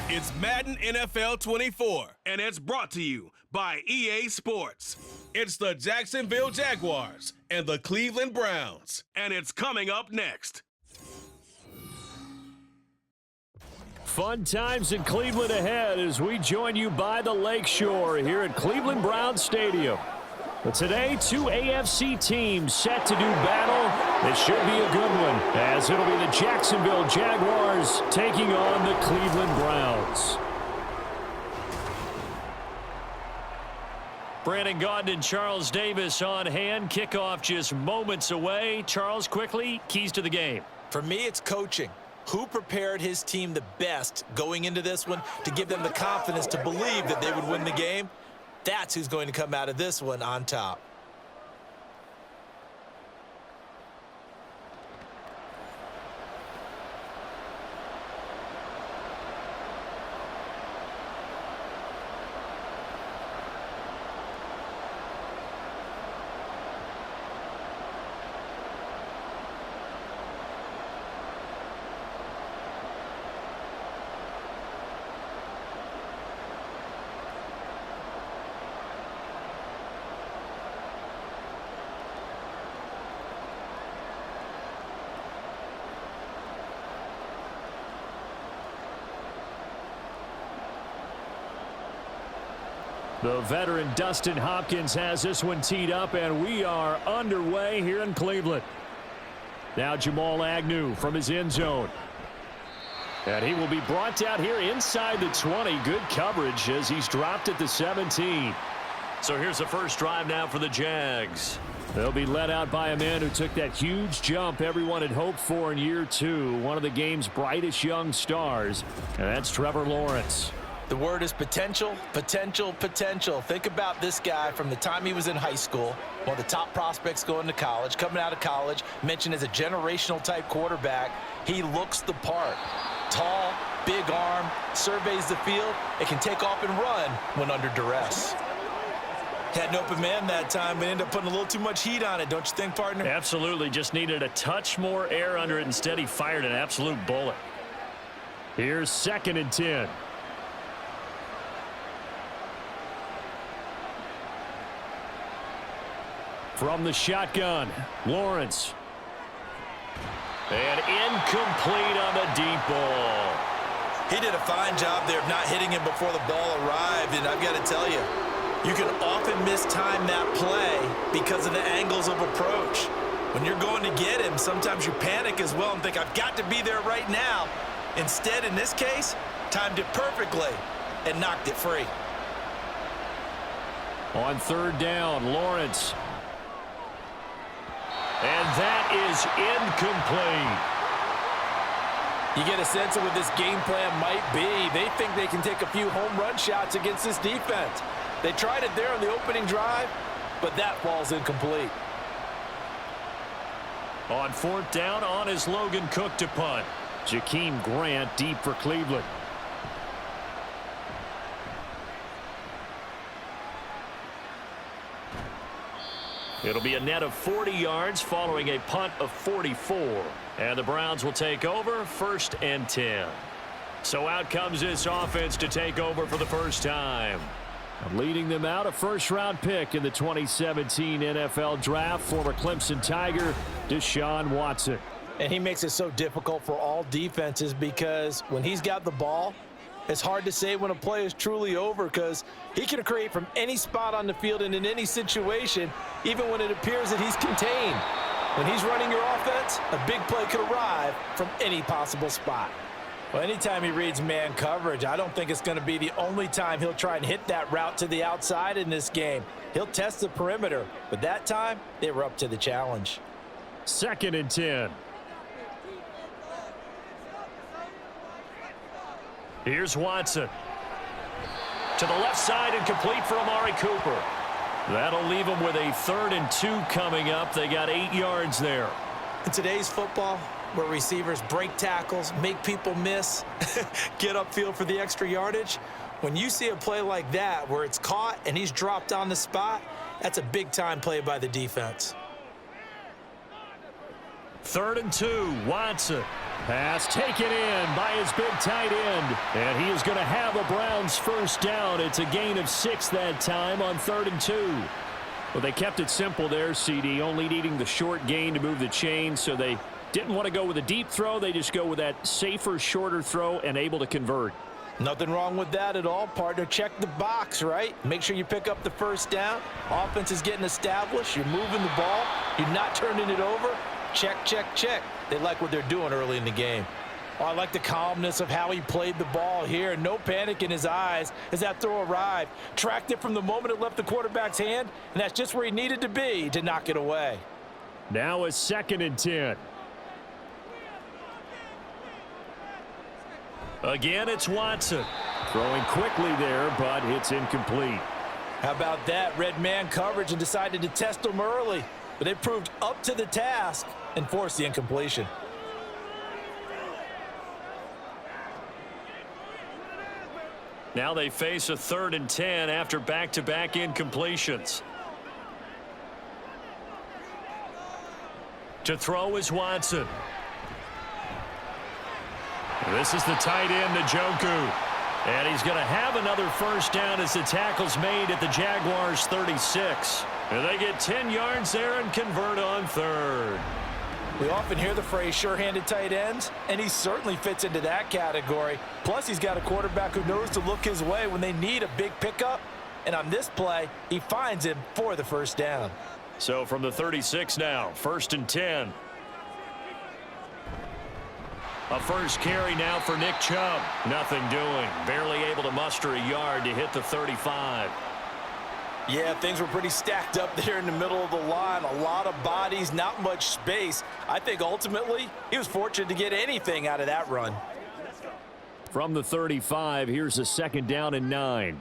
It's Madden NFL 24, and it's brought to you by EA Sports. It's the Jacksonville Jaguars and the Cleveland Browns, and it's coming up next. Fun times in Cleveland ahead as we join you by the Lakeshore here at Cleveland Browns Stadium. But today, two AFC teams set to do battle. It should be a good one, as it'll be the Jacksonville Jaguars taking on the Cleveland Browns. Brandon Gaudin and Charles Davis on hand. Kickoff just moments away. Charles, quickly, keys to the game. For me, it's coaching. Who prepared his team the best going into this one to give them the confidence to believe that they would win the game? That's who's going to come out of this one on top. The veteran Dustin Hopkins has this one teed up, and we are underway here in Cleveland. Now Jamal Agnew from his end zone. And he will be brought out here inside the 20. Good coverage as he's dropped at the 17. So here's the first drive now for the Jags. They'll be led out by a man who took that huge jump everyone had hoped for in year two. One of the game's brightest young stars, and that's Trevor Lawrence. The word is potential, potential, potential. Think about this guy from the time he was in high school, one of the top prospects going to college, coming out of college, mentioned as a generational type quarterback. He looks the part. Tall, big arm, surveys the field. It can take off and run when under duress. Had an open man that time, but ended up putting a little too much heat on it, don't you think, partner? Absolutely. Just needed a touch more air under it. Instead, he fired an absolute bullet. Here's 2nd and 10. From the shotgun, Lawrence. And incomplete on the deep ball. He did a fine job there of not hitting him before the ball arrived, and I've got to tell you, you can often mistime that play because of the angles of approach. When you're going to get him, sometimes you panic as well and think, I've got to be there right now. Instead, in this case, timed it perfectly and knocked it free. On 3rd down, Lawrence. And that is incomplete. You get a sense of what this game plan might be. They think they can take a few home run shots against this defense. They tried it there on the opening drive, but that falls incomplete. On 4th down, on is Logan Cook to punt. Jakeem Grant deep for Cleveland. It'll be a net of 40 yards following a punt of 44. And the Browns will take over 1st and 10. So out comes this offense to take over for the first time. Leading them out, a first-round pick in the 2017 NFL Draft, former Clemson Tiger, Deshaun Watson. And he makes it so difficult for all defenses because when he's got the ball, it's hard to say when a play is truly over because he can create from any spot on the field and in any situation, even when it appears that he's contained. When he's running your offense, a big play could arrive from any possible spot. Well, anytime he reads man coverage, I don't think it's going to be the only time he'll try and hit that route to the outside in this game. He'll test the perimeter, but that time, they were up to the challenge. 2nd and 10. Here's Watson. To the left side and complete for Amari Cooper. That'll leave them with a 3rd and 2 coming up. They got 8 yards there. In today's football, where receivers break tackles, make people miss, get upfield for the extra yardage, when you see a play like that where it's caught and he's dropped on the spot, that's a big-time play by the defense. 3rd and 2, Watson. Pass taken in by his big tight end. And he is going to have a Browns first down. It's a gain of 6 that time on 3rd and 2. Well, they kept it simple there, CD, only needing the short gain to move the chain, so they didn't want to go with a deep throw. They just go with that safer, shorter throw and able to convert. Nothing wrong with that at all, partner. Check the box, right? Make sure you pick up the first down. Offense is getting established. You're moving the ball. You're not turning it over. Check, check, check. They like what they're doing early in the game. Oh, I like the calmness of how he played the ball here. No panic in his eyes as that throw arrived. Tracked it from the moment it left the quarterback's hand, and that's just where he needed to be to knock it away. Now a 2nd and 10. Again, it's Watson. Throwing quickly there, but it's incomplete. How about that? Red man coverage and decided to test him early. But they proved up to the task and forced the incompletion. Now they face a 3rd and 10 after back-to-back incompletions. To throw is Watson. This is the tight end, Njoku. And he's going to have another first down as the tackle's made at the Jaguars' 36. And they get 10 yards there and convert on 3rd. We often hear the phrase sure-handed tight ends, and he certainly fits into that category. Plus, he's got a quarterback who knows to look his way when they need a big pickup. And on this play, he finds him for the first down. So from the 36 now, 1st and 10. A first carry now for Nick Chubb. Nothing doing. Barely able to muster a yard to hit the 35. Yeah, things were pretty stacked up there in the middle of the line. A lot of bodies, not much space. I think ultimately he was fortunate to get anything out of that run. From the 35, here's a 2nd down and 9.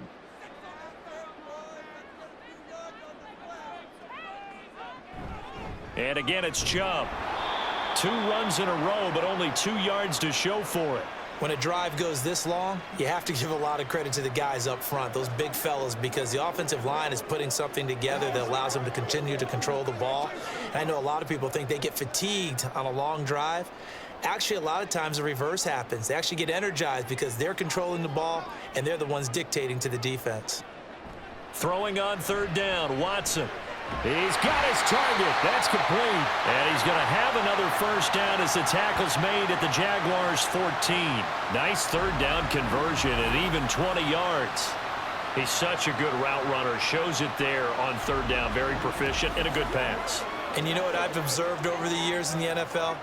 And again, it's Chubb. 2 runs in a row, but only 2 yards to show for it. When a drive goes this long, you have to give a lot of credit to the guys up front, those big fellas, because the offensive line is putting something together that allows them to continue to control the ball. And I know a lot of people think they get fatigued on a long drive. Actually, a lot of times the reverse happens. They actually get energized because they're controlling the ball, and they're the ones dictating to the defense. Throwing on 3rd down, Watson. He's got his target. That's complete. And he's going to have another first down as the tackle's made at the Jaguars' 14. Nice 3rd down conversion at even 20 yards. He's such a good route runner. Shows it there on 3rd down. Very proficient and a good pass. And you know what I've observed over the years in the NFL?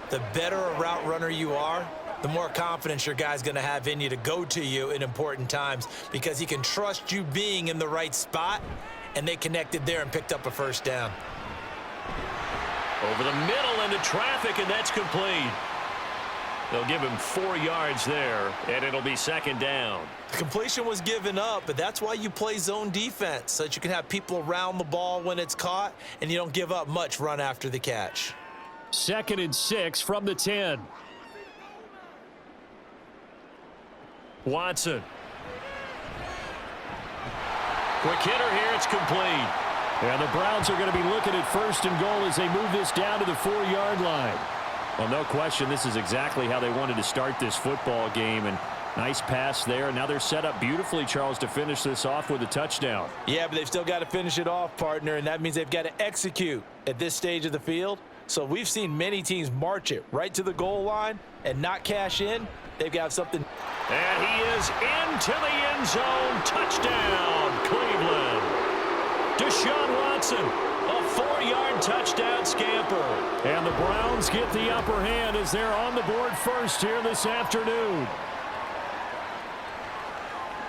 The better a route runner you are, the more confidence your guy's going to have in you to go to you in important times because he can trust you being in the right spot. And they connected there and picked up a first down. Over the middle into traffic, and that's complete. They'll give him 4 yards there, and it'll be 2nd down. The completion was given up, but that's why you play zone defense, so that you can have people around the ball when it's caught, and you don't give up much run after the catch. 2nd and 6 from the 10. Watson. Quick hitter here, it's complete. And the Browns are going to be looking at 1st and goal as they move this down to the 4-yard line. Well, no question, this is exactly how they wanted to start this football game. And nice pass there. Now they're set up beautifully, Charles, to finish this off with a touchdown. Yeah, but they've still got to finish it off, partner, and that means they've got to execute at this stage of the field. So we've seen many teams march it right to the goal line and not cash in. They've got something. And he is into the end zone. Touchdown, Cleveland. Deshaun Watson, a 4-yard touchdown scamper. And the Browns get the upper hand as they're on the board first here this afternoon.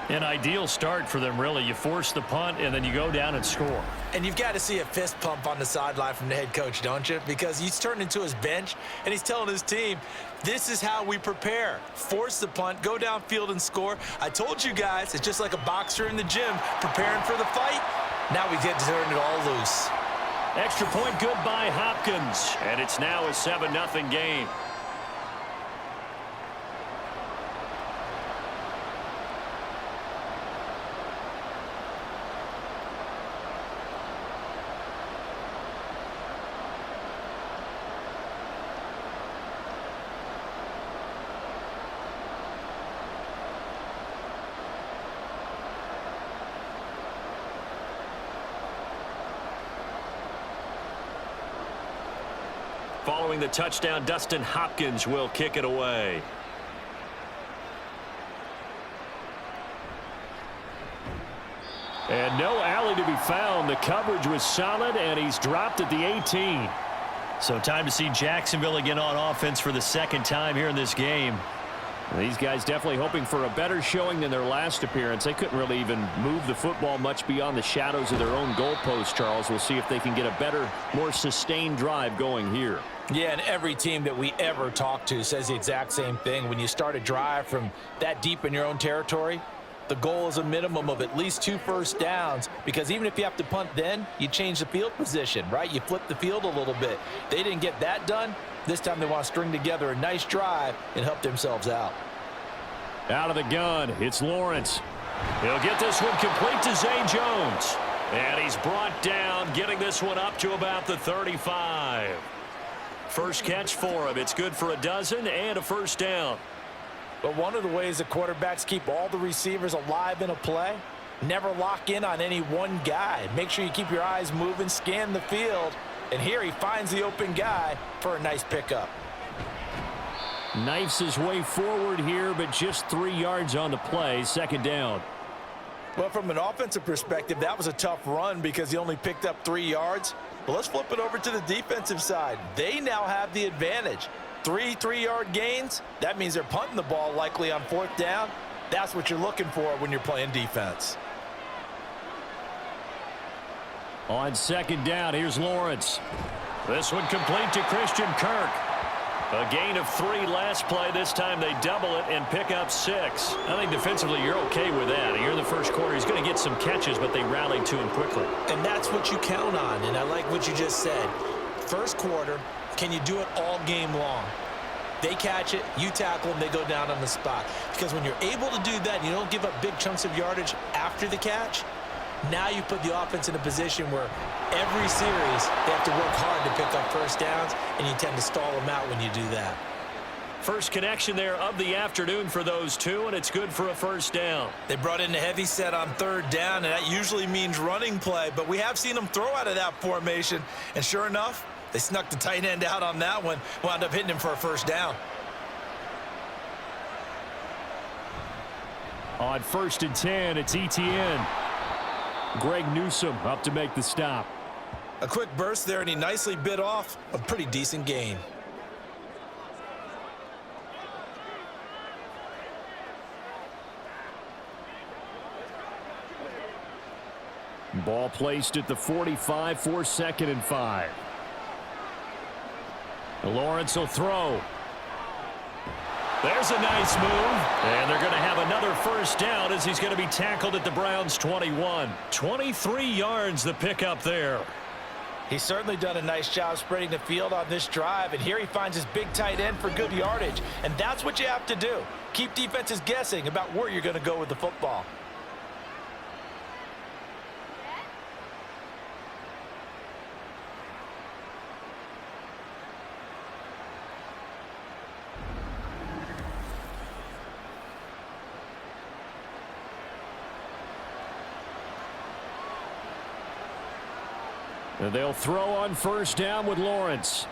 An ideal start for them, really. You force the punt, and then you go down and score. And you've got to see a fist pump on the sideline from the head coach, don't you? Because he's turned into his bench, and he's telling his team, this is how we prepare. Force the punt, go downfield and score. I told you guys, it's just like a boxer in the gym preparing for the fight. Now we get to turn it all loose. Extra point good by Hopkins, and it's now a 7-0 game. Following the touchdown, Dustin Hopkins will kick it away. And no alley to be found. The coverage was solid, and he's dropped at the 18. So time to see Jacksonville again on offense for the second time here in this game. These guys definitely hoping for a better showing than their last appearance. They couldn't really even move the football much beyond the shadows of their own goalpost, Charles. We'll see if they can get a better, more sustained drive going here. Yeah, and every team that we ever talk to says the exact same thing. When you start a drive from that deep in your own territory, the goal is a minimum of at least 2 first downs, because even if you have to punt then, you change the field position, right? You flip the field a little bit. They didn't get that done. This time they want to string together a nice drive and help themselves out. Out of the gun, it's Lawrence. He'll get this one complete to Zay Jones. And he's brought down, getting this one up to about the 35. First catch for him. It's good for a dozen and a first down. But one of the ways that quarterbacks keep all the receivers alive in a play, never lock in on any one guy. Make sure you keep your eyes moving, scan the field. And here he finds the open guy for a nice pickup. Knifes his way forward here, but just 3 yards on the play. Second down. Well, from an offensive perspective, that was a tough run because he only picked up 3 yards. But let's flip it over to the defensive side. They now have the advantage. 3 3-yard gains. That means they're punting the ball likely on 4th down. That's what you're looking for when you're playing defense. On second down, here's Lawrence. This one complete to Christian Kirk. A gain of 3 last play. This time they double it and pick up 6. I think defensively you're okay with that. You're in the first quarter. He's going to get some catches, but they rallied to him quickly. And that's what you count on, and I like what you just said. First quarter, can you do it all game long? They catch it, you tackle them, they go down on the spot. Because when you're able to do that and you don't give up big chunks of yardage after the catch, now you put the offense in a position where every series they have to work hard to pick up first downs, and you tend to stall them out when you do that. First connection there of the afternoon for those two, and it's good for a first down. They brought in the heavy set on 3rd down, and that usually means running play, but we have seen them throw out of that formation, and sure enough, they snuck the tight end out on that one, wound up hitting him for a first down. On 1st and 10, it's ETN. Greg Newsome up to make the stop. A quick burst there, and he nicely bit off a pretty decent gain. Ball placed at the 45 for 2nd and 5. Lawrence will throw. There's a nice move. And they're going to have another first down as he's going to be tackled at the Browns' 21. 23 yards the pickup there. He's certainly done a nice job spreading the field on this drive, and here he finds his big tight end for good yardage. And that's what you have to do. Keep defenses guessing about where you're going to go with the football. And they'll throw on first down with Lawrence.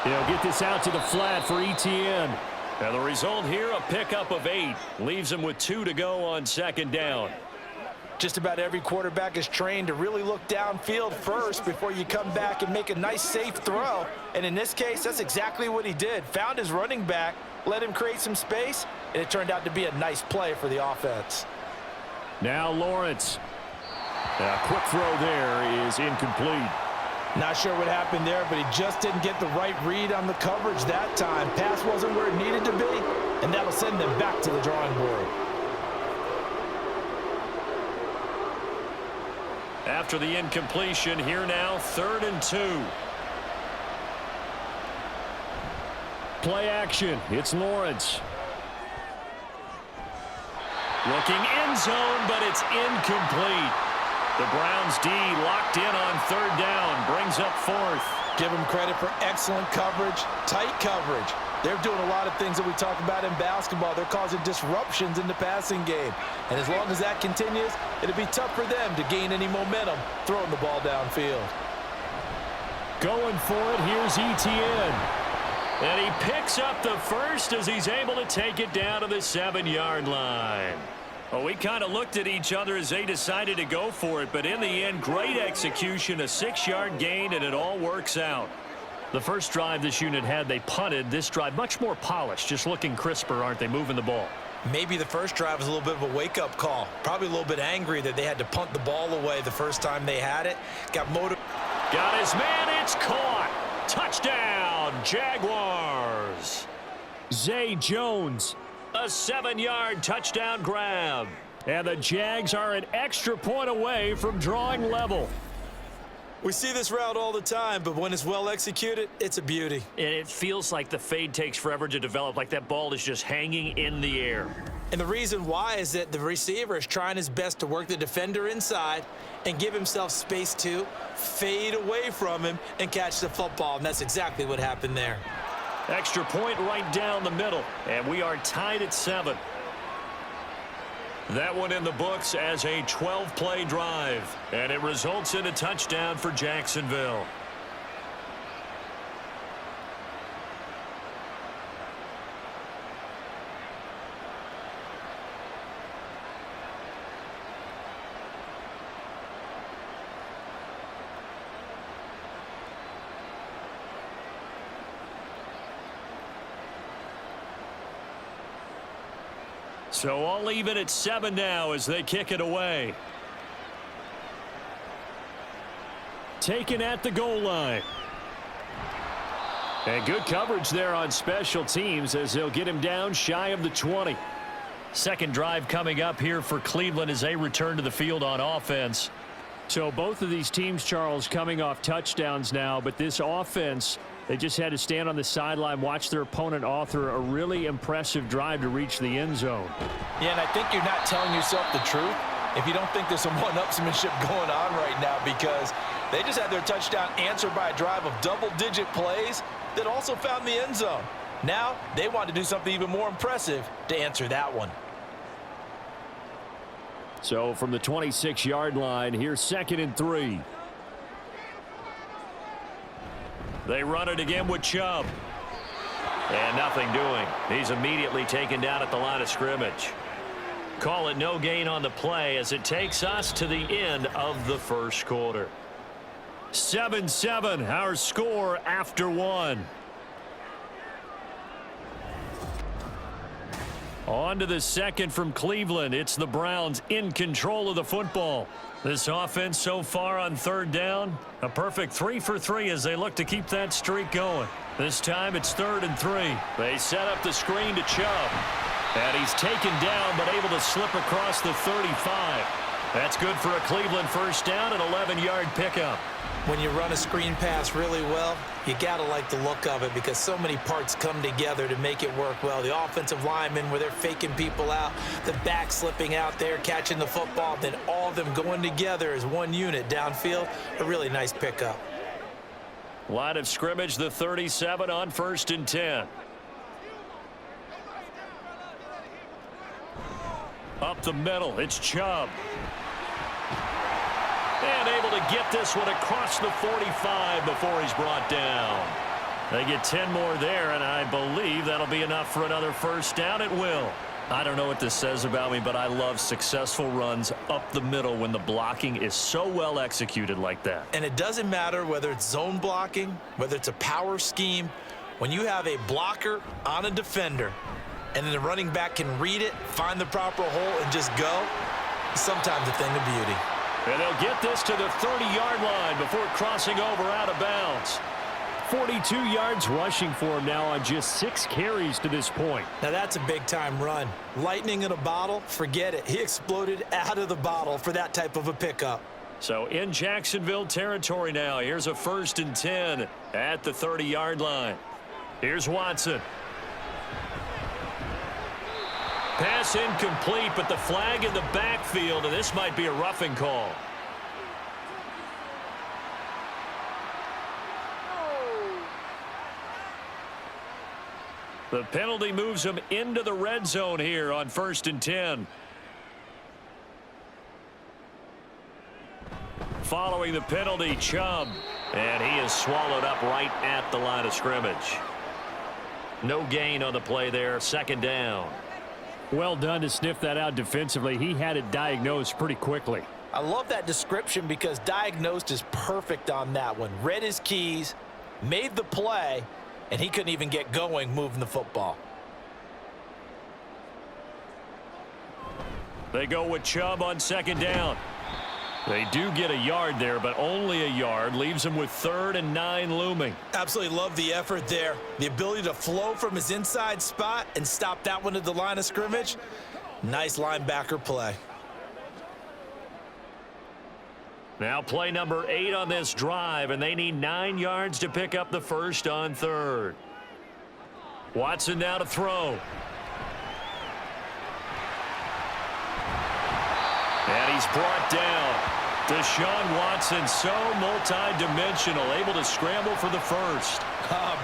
He'll get this out to the flat for ETN. And the result here, a pickup of 8. Leaves him with 2 to go on 2nd down. Just about every quarterback is trained to really look downfield first before you come back and make a nice, safe throw. And in this case, that's exactly what he did. Found his running back, let him create some space, and it turned out to be a nice play for the offense. Now Lawrence. A quick throw there is incomplete. Not sure what happened there, but he just didn't get the right read on the coverage that time. Pass wasn't where it needed to be, and that'll send them back to the drawing board. After the incompletion, here now, 3rd and 2. Play action. It's Lawrence. Looking end zone, but it's incomplete. The Browns D locked in on 3rd down, brings up 4th. Give them credit for excellent coverage, tight coverage. They're doing a lot of things that we talk about in basketball. They're causing disruptions in the passing game. And as long as that continues, it'll be tough for them to gain any momentum throwing the ball downfield. Going for it, here's Etienne. And he picks up the first as he's able to take it down to the 7-yard line. Well, we kind of looked at each other as they decided to go for it, but in the end, great execution, a 6-yard gain, and it all works out. The first drive this unit had, they punted. This drive, much more polished, just looking crisper, aren't they, moving the ball? Maybe the first drive was a little bit of a wake-up call. Probably a little bit angry that they had to punt the ball away the first time they had it. Got his man, it's caught. Touchdown, Jaguars. Zay Jones, a 7-yard touchdown grab. And the Jags are an extra point away from drawing level. We see this route all the time, but when it's well executed, it's a beauty. And it feels like the fade takes forever to develop, like that ball is just hanging in the air. And the reason why is that the receiver is trying his best to work the defender inside and give himself space to fade away from him and catch the football, and that's exactly what happened there. Extra point right down the middle, and we are tied at 7. That one in the books as a 12-play drive, and it results in a touchdown for Jacksonville. So all even at 7 now as they kick it away. Taken at the goal line. And good coverage there on special teams as they'll get him down shy of the 20. Second drive coming up here for Cleveland as they return to the field on offense. So both of these teams, Charles, coming off touchdowns now, but this offense, they just had to stand on the sideline, watch their opponent author a really impressive drive to reach the end zone. Yeah, and I think you're not telling yourself the truth if you don't think there's some one-upsmanship going on right now, because they just had their touchdown answered by a drive of double-digit plays that also found the end zone. Now they want to do something even more impressive to answer that one. So from the 26-yard line, here's 2nd and 3. They run it again with Chubb. And nothing doing. He's immediately taken down at the line of scrimmage. Call it no gain on the play as it takes us to the end of the first quarter. 7-7, our score after 1. On to the second from Cleveland. It's the Browns in control of the football. This offense so far on 3rd down, a perfect 3 for 3 as they look to keep that streak going. This time it's 3rd and 3. They set up the screen to Chubb. And he's taken down but able to slip across the 35. That's good for a Cleveland first down, an 11-yard pickup. When you run a screen pass really well, you got to like the look of it because so many parts come together to make it work well. The offensive linemen where they're faking people out, the back slipping out there, catching the football, then all of them going together as one unit downfield, a really nice pickup. Line of scrimmage, the 37 on 1st and 10. Up the middle, it's Chubb. And able to get this one across the 45 before he's brought down. They get 10 more there, and I believe that'll be enough for another first down. It will. I don't know what this says about me, but I love successful runs up the middle when the blocking is so well executed like that. And it doesn't matter whether it's zone blocking, whether it's a power scheme. When you have a blocker on a defender, and then the running back can read it, find the proper hole, and just go, sometimes a thing of beauty. And they'll get this to the 30-yard line before crossing over out of bounds. 42 yards rushing for him now on just 6 carries to this point. Now that's a big-time run. Lightning in a bottle, forget it. He exploded out of the bottle for that type of a pickup. So in Jacksonville territory now. Here's a 1st and 10 at the 30-yard line. Here's Watson. Pass incomplete, but the flag in the backfield, and this might be a roughing call. The penalty moves him into the red zone here on 1st and 10. Following the penalty, Chubb And he is swallowed up right at the line of scrimmage. No gain on the play there. Second down. Well done to sniff that out defensively. He had it diagnosed pretty quickly. I love that description because diagnosed is perfect on that one. Read his keys, made the play, and he couldn't even get going moving the football. They go with Chubb on second down. They do get a yard there, but only a yard. Leaves them with 3rd and 9 looming. Absolutely love the effort there. The ability to flow from his inside spot and stop that one at the line of scrimmage. Nice linebacker play. Now play number 8 on this drive, and they need 9 yards to pick up the first on 3rd. Watson now to throw. And he's brought down. Deshaun Watson, so multi-dimensional, able to scramble for the first.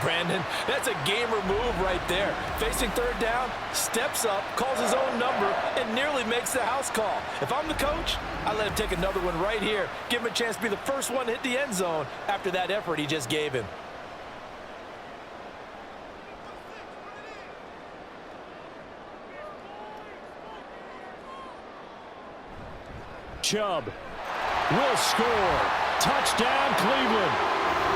Brandon, that's a gamer move right there. Facing 3rd down, steps up, calls his own number, and nearly makes the house call. If I'm the coach, I let him take another one right here. Give him a chance to be the first one to hit the end zone after that effort he just gave him. Chubb will score. Touchdown, Cleveland.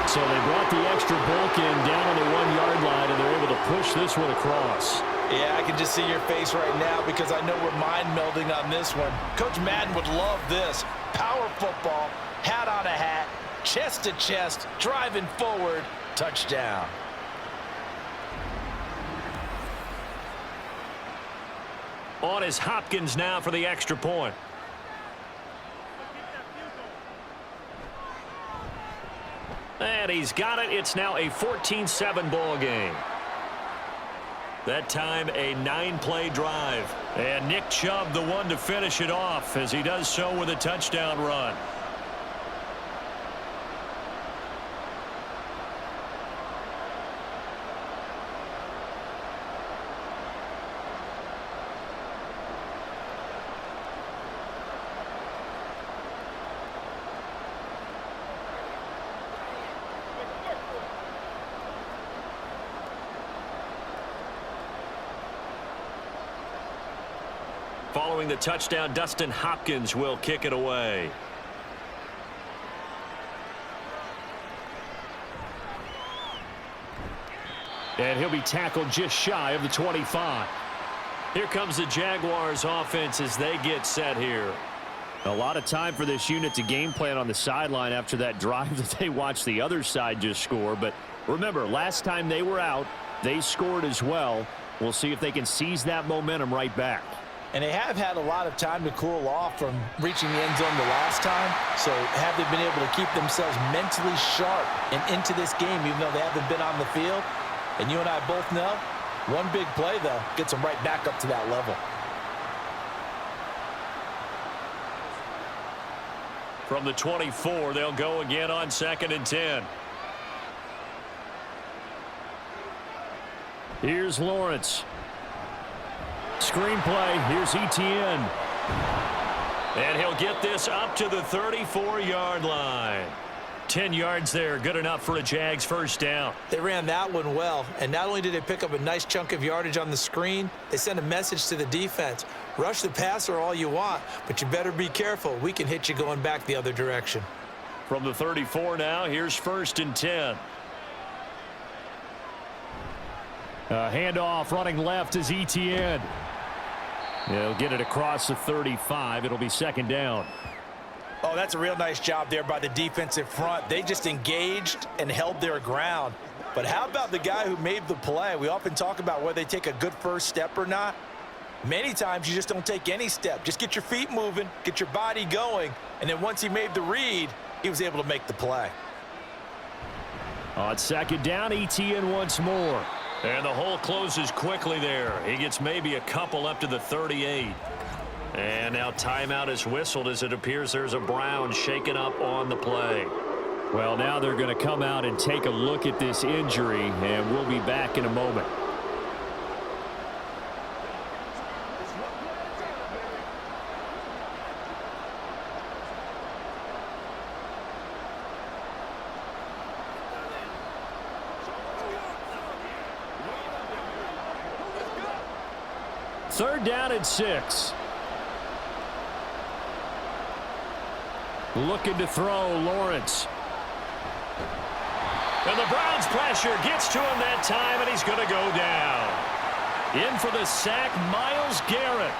So they brought the extra bulk in down on the 1-yard line, and they're able to push this one across. Yeah, I can just see your face right now because I know we're mind melding on this one. Coach Madden would love this. Power football, hat on a hat, chest to chest, driving forward, touchdown. On is Hopkins now for the extra point. And he's got it. It's now a 14-7 ball game. That time a 9-play drive. And Nick Chubb the one to finish it off as he does so with a touchdown run. Following the touchdown, Dustin Hopkins will kick it away. And he'll be tackled just shy of the 25. Here comes the Jaguars offense as they get set here. A lot of time for this unit to game plan on the sideline after that drive that they watched the other side just score. But remember, last time they were out, they scored as well. We'll see if they can seize that momentum right back. And they have had a lot of time to cool off from reaching the end zone the last time. So have they been able to keep themselves mentally sharp and into this game even though they haven't been on the field? And you and I both know, one big play, though, gets them right back up to that level. From the 24, they'll go again on 2nd and 10. Here's Lawrence. Screenplay. Here's Etienne. And he'll get this up to the 34-yard line. 10 yards there. Good enough for a Jags first down. They ran that one well. And not only did they pick up a nice chunk of yardage on the screen, they sent a message to the defense. Rush the passer all you want, but you better be careful. We can hit you going back the other direction. From the 34 now, here's 1st and 10. Handoff running left is Etienne. He'll get it across the 35. It'll be 2nd down. Oh, that's a real nice job there by the defensive front. They just engaged and held their ground. But how about the guy who made the play? We often talk about whether they take a good first step or not. Many times you just don't take any step. Just get your feet moving, get your body going, and then once he made the read, he was able to make the play. On 2nd down, Etienne once more. And the hole closes quickly there. He gets maybe a couple up to the 38. And now timeout is whistled as it appears there's a Brown shaken up on the play. Well, now they're going to come out and take a look at this injury, and we'll be back in a moment. Third down and 6. Looking to throw, Lawrence. And the Browns' pressure gets to him that time, and he's going to go down. In for the sack, Myles Garrett.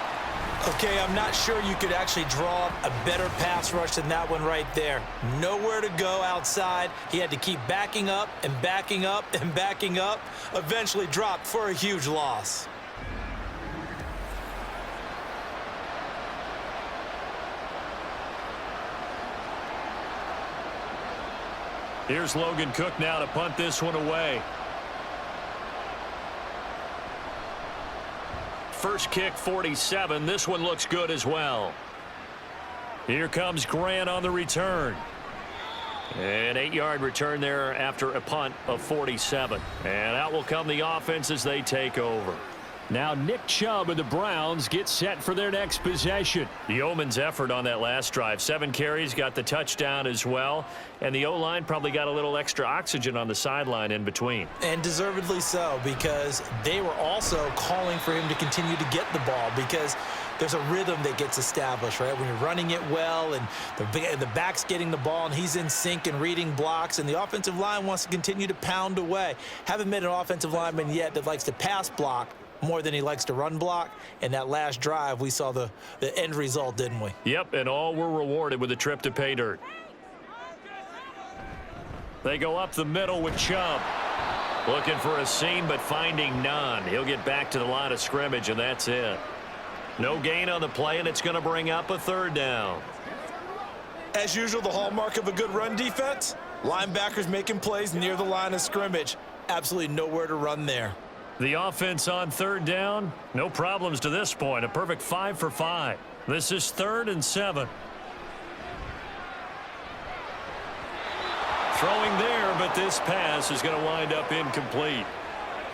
Okay, I'm not sure you could actually draw up a better pass rush than that one right there. Nowhere to go outside. He had to keep backing up and backing up and backing up. Eventually dropped for a huge loss. Here's Logan Cook now to punt this one away. First kick, 47. This one looks good as well. Here comes Grant on the return. An 8-yard return there after a punt of 47. And out will come the offense as they take over. Now Nick Chubb of the Browns gets set for their next possession. Yeoman's effort on that last drive. 7 carries, got the touchdown as well. And the O-line probably got a little extra oxygen on the sideline in between. And deservedly so, because they were also calling for him to continue to get the ball, because there's a rhythm that gets established, right? When you're running it well and the back's getting the ball and he's in sync and reading blocks, and the offensive line wants to continue to pound away. Haven't met an offensive lineman yet that likes to pass block more than he likes to run block. And that last drive, we saw the end result, didn't we? Yep, and all were rewarded with a trip to pay dirt. They go up the middle with Chubb. Looking for a seam, but finding none. He'll get back to the line of scrimmage, and that's it. No gain on the play, and it's going to bring up a third down. As usual, the hallmark of a good run defense, linebackers making plays near the line of scrimmage. Absolutely nowhere to run there. The offense on third down, no problems to this point. A perfect 5 for 5. This is 3rd and 7. Throwing there, but this pass is going to wind up incomplete.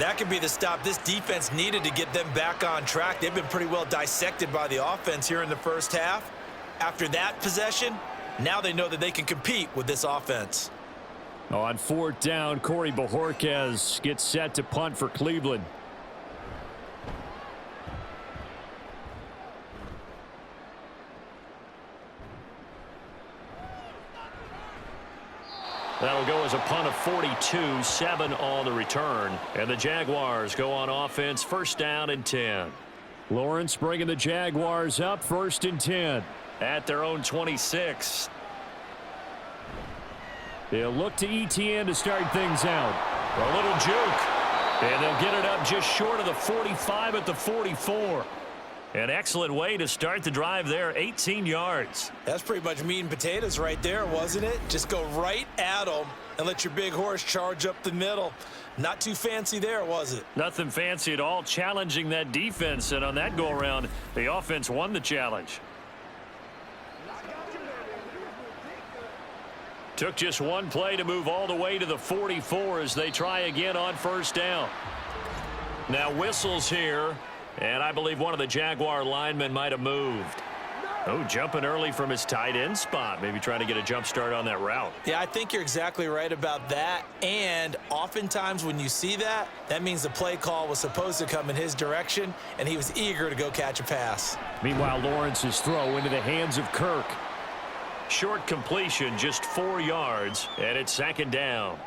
That could be the stop this defense needed to get them back on track. They've been pretty well dissected by the offense here in the first half. After that possession, now they know that they can compete with this offense. On 4th down, Corey Bojorquez gets set to punt for Cleveland. That'll go as a punt of 42, 7 on the return. And the Jaguars go on offense, 1st down and 10. Lawrence bringing the Jaguars up, 1st and 10. At their own 26. They'll look to ETN to start things out. A little juke. And they'll get it up just short of the 45 at the 44. An excellent way to start the drive there, 18 yards. That's pretty much meat and potatoes right there, wasn't it? Just go right at them and let your big horse charge up the middle. Not too fancy there, was it? Nothing fancy at all, challenging that defense. And on that go-around, the offense won the challenge. Took just one play to move all the way to the 44 as they try again on 1st down. Now whistles here, and I believe one of the Jaguar linemen might have moved. Oh, jumping early from his tight end spot, maybe trying to get a jump start on that route. Yeah, I think you're exactly right about that. And oftentimes when you see that, that means the play call was supposed to come in his direction, and he was eager to go catch a pass. Meanwhile, Lawrence's throw into the hands of Kirk. Short completion, just 4 yards, and it's 2nd down.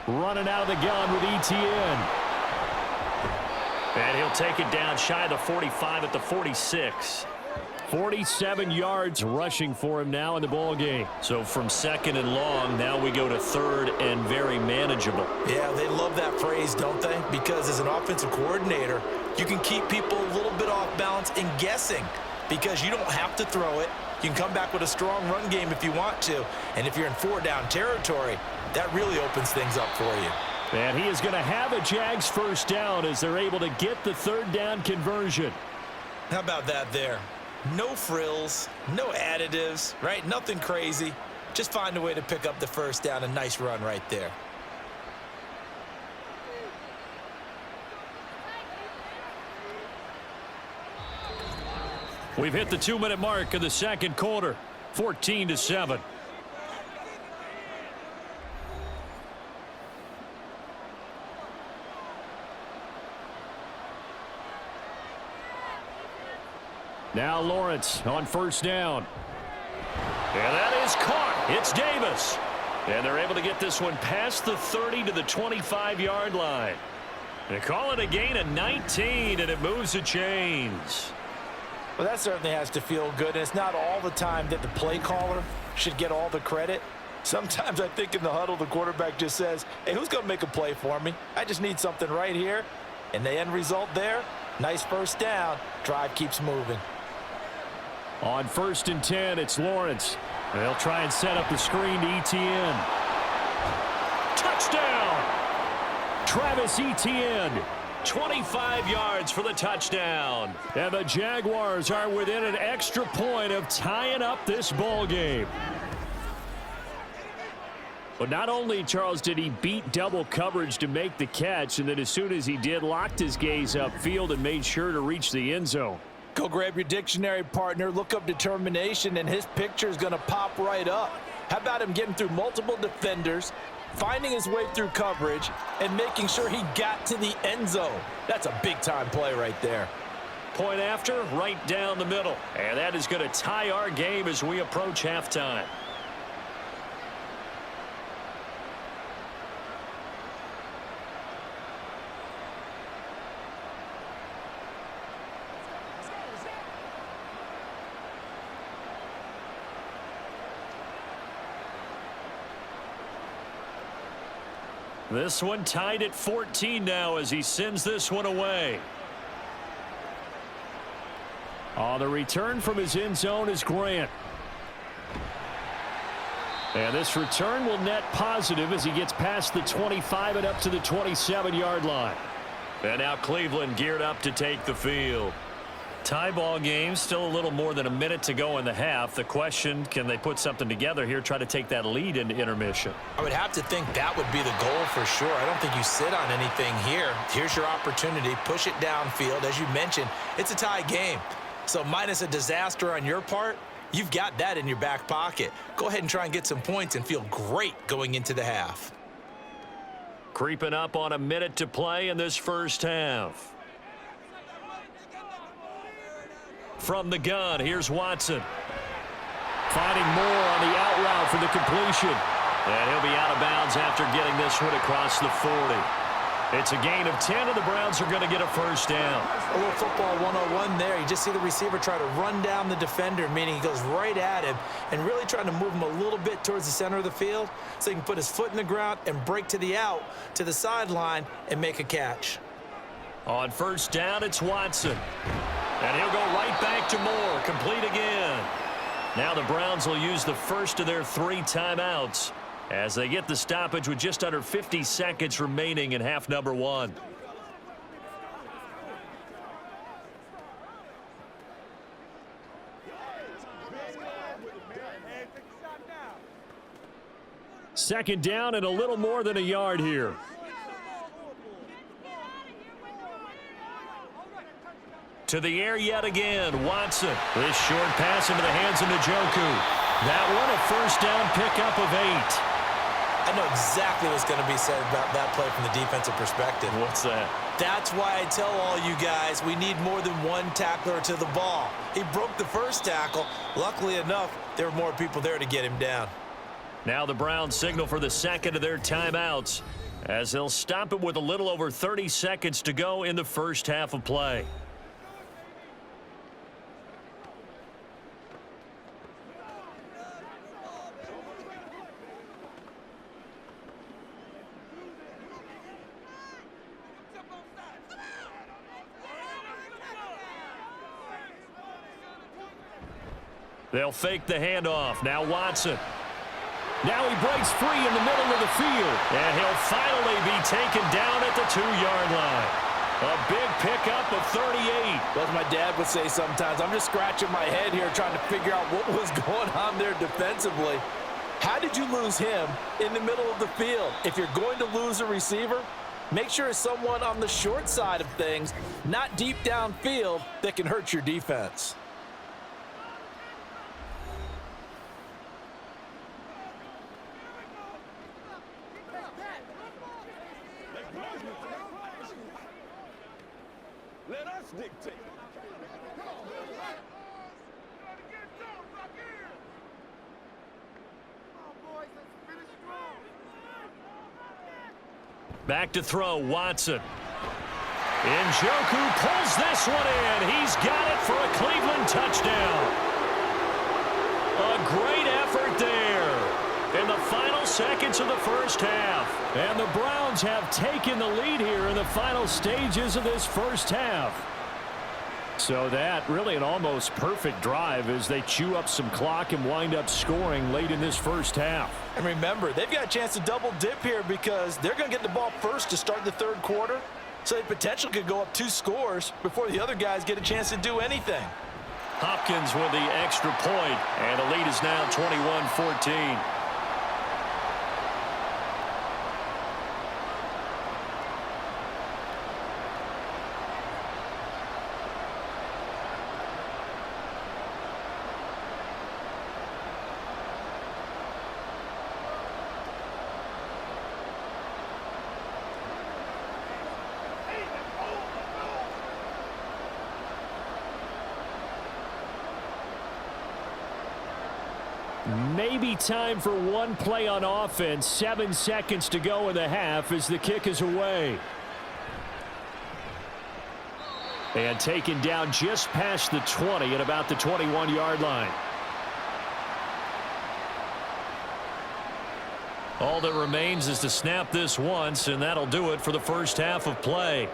Running out of the gun with ETN. And he'll take it down shy of the 45 at the 46. 47 yards rushing for him now in the ball game. So from 2nd and long, now we go to 3rd and very manageable. Yeah, they love that phrase, don't they? Because as an offensive coordinator, you can keep people a little bit off balance and guessing, because you don't have to throw it. You can come back with a strong run game if you want to. And if you're in 4-down territory, that really opens things up for you. And he is going to have a Jags 1st down as they're able to get the 3rd down conversion. How about that there? No frills, no additives, right? Nothing crazy. Just find a way to pick up the 1st down. A nice run right there. We've hit the 2-minute mark of the second quarter, 14-7. Now Lawrence on first down. And that is caught. It's Davis. And they're able to get this one past the 30 to the 25-yard line. They call it a gain of 19, and it moves the chains. Well, that certainly has to feel good, and it's not all the time that the play caller should get all the credit. Sometimes I think in the huddle, the quarterback just says, hey, who's going to make a play for me? I just need something right here. And the end result there, nice first down. Drive keeps moving. On 1st and 10, it's Lawrence. They'll try and set up the screen to Etienne. Touchdown! Travis Etienne. 25 yards for the touchdown. And the Jaguars are within an extra point of tying up this ball game. But not only, Charles, did he beat double coverage to make the catch, and then as soon as he did, locked his gaze upfield and made sure to reach the end zone. Go grab your dictionary, partner, look up determination, and his picture is going to pop right up. How about him getting through multiple defenders, finding his way through coverage, and making sure he got to the end zone? That's a big-time play right there. Point after, right down the middle. And that is going to tie our game as we approach halftime. This one tied at 14 now as he sends this one away. On the return from his end zone is Grant. And this return will net positive as he gets past the 25 and up to the 27-yard line. And now Cleveland geared up to take the field. Tie ball game, still a little more than a minute to go in the half. The question, can they put something together here, try to take that lead into intermission? I would have to think that would be the goal for sure. I don't think you sit on anything here. Here's your opportunity. Push it downfield. As you mentioned, it's a tie game. So minus a disaster on your part, you've got that in your back pocket. Go ahead and try and get some points and feel great going into the half. Creeping up on a minute to play in this first half. From the gun, here's Watson. Finding more on the out route for the completion. And he'll be out of bounds after getting this one across the 40. It's a gain of 10, and the Browns are going to get a first down. A little football 101 there. You just see the receiver try to run down the defender, meaning he goes right at him and really trying to move him a little bit towards the center of the field so he can put his foot in the ground and break to the out, to the sideline, and make a catch. On first down, it's Watson. And he'll go right back to Moore, complete again. Now the Browns will use the first of their 3 timeouts as they get the stoppage with just under 50 seconds remaining in half number 1. Second down and a little more than a yard here. To the air yet again, Watson. This short pass into the hands of Njoku. That one a first down pickup of 8. I know exactly what's going to be said about that play from the defensive perspective. What's that? That's why I tell all you guys we need more than one tackler to the ball. He broke the first tackle. Luckily enough, there were more people there to get him down. Now the Browns signal for the second of their timeouts as they'll stop it with a little over 30 seconds to go in the first half of play. They'll fake the handoff. Now Watson. Now he breaks free in the middle of the field. And he'll finally be taken down at the 2-yard line. A big pickup of 38. Well, as my dad would say sometimes, I'm just scratching my head here trying to figure out what was going on there defensively. How did you lose him in the middle of the field? If you're going to lose a receiver, make sure it's someone on the short side of things, not deep downfield, that can hurt your defense. Let us dictate. Back to throw, Watson. Njoku pulls this one in. He's got it for a Cleveland touchdown. A great effort there in the final seconds of the first half. And the Browns have taken the lead here in the final stages of this first half. So that really an almost perfect drive as they chew up some clock and wind up scoring late in this first half. And remember, they've got a chance to double dip here because they're going to get the ball first to start the third quarter. So they potentially could go up 2 scores before the other guys get a chance to do anything. Hopkins with the extra point, and the lead is now 21-14. Maybe time for one play on offense. 7 seconds to go in the half as the kick is away. And taken down just past the 20 at about the 21-yard line. All that remains is to snap this once, and that'll do it for the first half of play.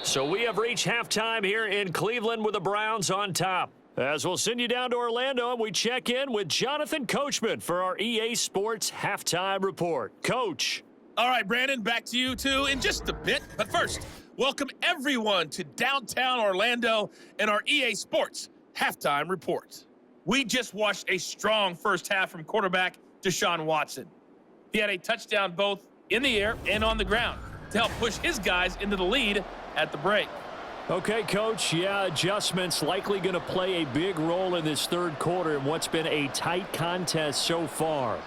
So we have reached halftime here in Cleveland with the Browns on top. As we'll send you down to Orlando, and we check in with Jonathan Coachman for our EA Sports Halftime Report. Coach. All right, Brandon, back to you, too, in just a bit. But first, welcome everyone to downtown Orlando and our EA Sports Halftime Report. We just watched a strong first half from quarterback Deshaun Watson. He had a touchdown both in the air and on the ground to help push his guys into the lead at the break. Okay, Coach, yeah, adjustments likely going to play a big role in this third quarter in what's been a tight contest so far.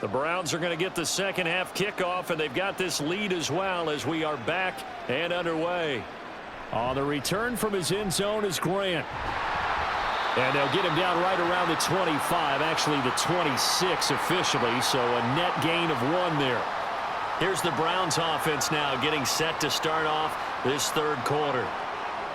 The Browns are going to get the second half kickoff, and they've got this lead as well as we are back and underway. On the return from his end zone is Grant. And they'll get him down right around the 25, actually the 26 officially, so a net gain of 1 there. Here's the Browns offense now getting set to start off this third quarter.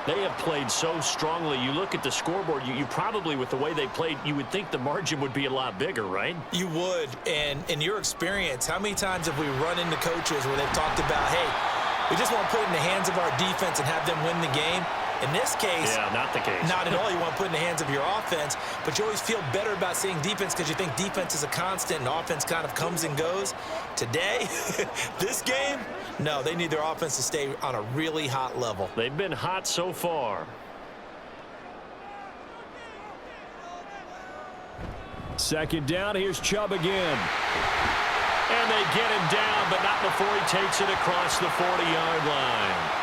They have played so strongly. You look at the scoreboard, you probably, with the way they played, you would think the margin would be a lot bigger, right? You would. And in your experience, how many times have we run into coaches where they've talked about, hey, we just want to put it in the hands of our defense and have them win the game? In this case, yeah, not the case. Not at all. You want to put it in the hands of your offense, but you always feel better about seeing defense because you think defense is a constant and offense kind of comes and goes. Today, this game, no, they need their offense to stay on a really hot level. They've been hot so far. Second down, here's Chubb again. And they get him down, but not before he takes it across the 40-yard line.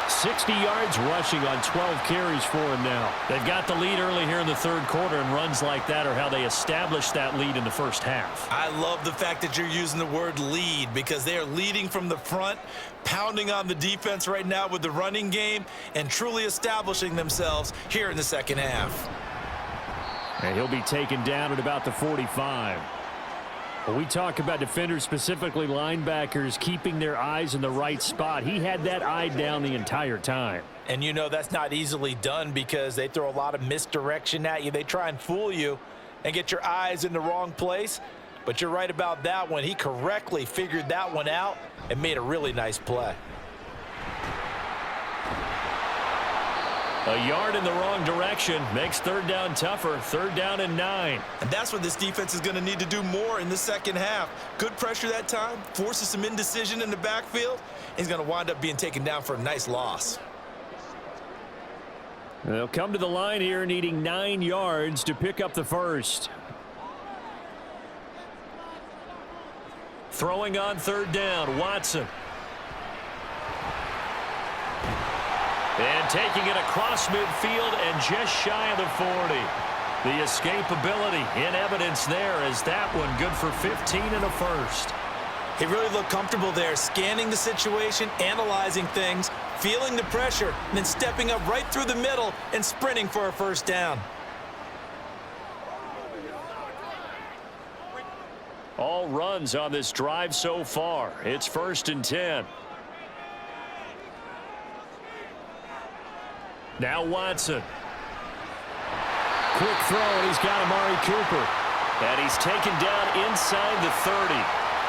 60 yards rushing on 12 carries for him now. They've got the lead early here in the third quarter, and runs like that are how they established that lead in the first half. I love the fact that you're using the word lead because they are leading from the front, pounding on the defense right now with the running game, and truly establishing themselves here in the second half. And he'll be taken down at about the 45. When we talk about defenders, specifically linebackers, keeping their eyes in the right spot, he had that eye down the entire time. And you know that's not easily done because they throw a lot of misdirection at you. They try and fool you and get your eyes in the wrong place. But you're right about that one. He correctly figured that one out and made a really nice play. A yard in the wrong direction makes third down tougher. Third down and 9. And that's what this defense is going to need to do more in the second half. Good pressure that time, forces some indecision in the backfield. He's going to wind up being taken down for a nice loss. They'll come to the line here needing 9 yards to pick up the first. Throwing on third down, Watson. And taking it across midfield and just shy of the 40. The escapability in evidence there as that one good for 15 and a first. He really looked comfortable there, scanning the situation, analyzing things, feeling the pressure, and then stepping up right through the middle and sprinting for a first down. All runs on this drive so far. It's 1st and 10. Now Watson. Quick throw, and he's got Amari Cooper. And he's taken down inside the 30.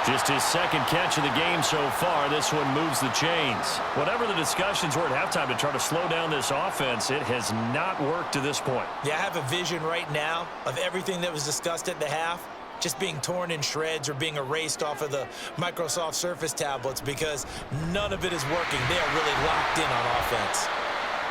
Just his second catch of the game so far. This one moves the chains. Whatever the discussions were at halftime to try to slow down this offense, it has not worked to this point. Yeah, I have a vision right now of everything that was discussed at the half just being torn in shreds or being erased off of the Microsoft Surface tablets because none of it is working. They are really locked in on offense.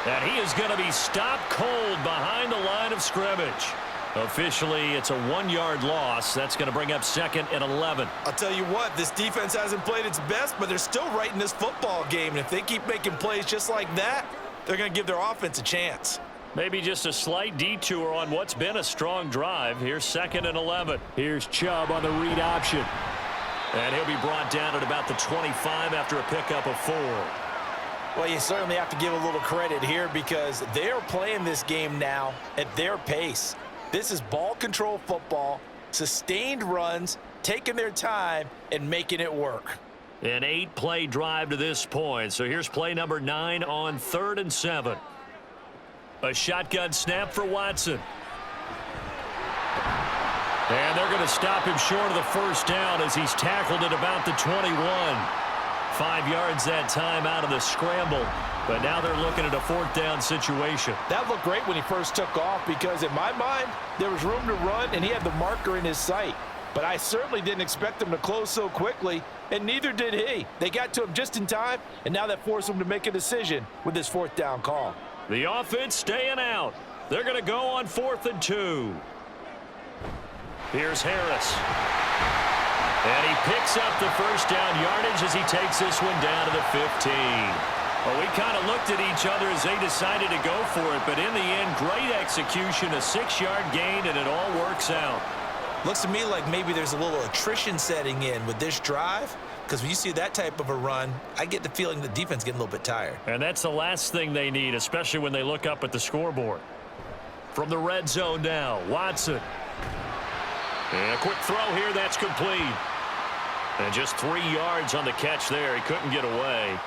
And he is going to be stopped cold behind the line of scrimmage. Officially, it's a 1-yard loss. That's going to bring up 2nd and 11. I'll tell you what, this defense hasn't played its best, but they're still right in this football game. And if they keep making plays just like that, they're going to give their offense a chance. Maybe just a slight detour on what's been a strong drive. Here's 2nd and 11. Here's Chubb on the read option. And he'll be brought down at about the 25 after a pickup of 4. Well, you certainly have to give a little credit here because they're playing this game now at their pace. This is ball control football, sustained runs, taking their time and making it work. An 8-play drive to this point. So here's play number 9 on 3rd and 7. A shotgun snap for Watson. And they're going to stop him short of the first down as he's tackled at about the 21. 5 yards that time out of the scramble. But now they're looking at a 4th down situation. That looked great when he first took off because in my mind, there was room to run and he had the marker in his sight. But I certainly didn't expect him to close so quickly, and neither did he. They got to him just in time, and now that forced him to make a decision with this 4th down call. The offense staying out. They're going to go on 4th and 2. Here's Harris. And he picks up the first down yardage as he takes this one down to the 15. Well, we kind of looked at each other as they decided to go for it, but in the end, great execution, a 6-yard gain, and it all works out. Looks to me like maybe there's a little attrition setting in with this drive, because when you see that type of a run, I get the feeling the defense getting a little bit tired. And that's the last thing they need, especially when they look up at the scoreboard. From the red zone now, Watson. And a quick throw here, that's complete. And just 3 yards on the catch there. He couldn't get away.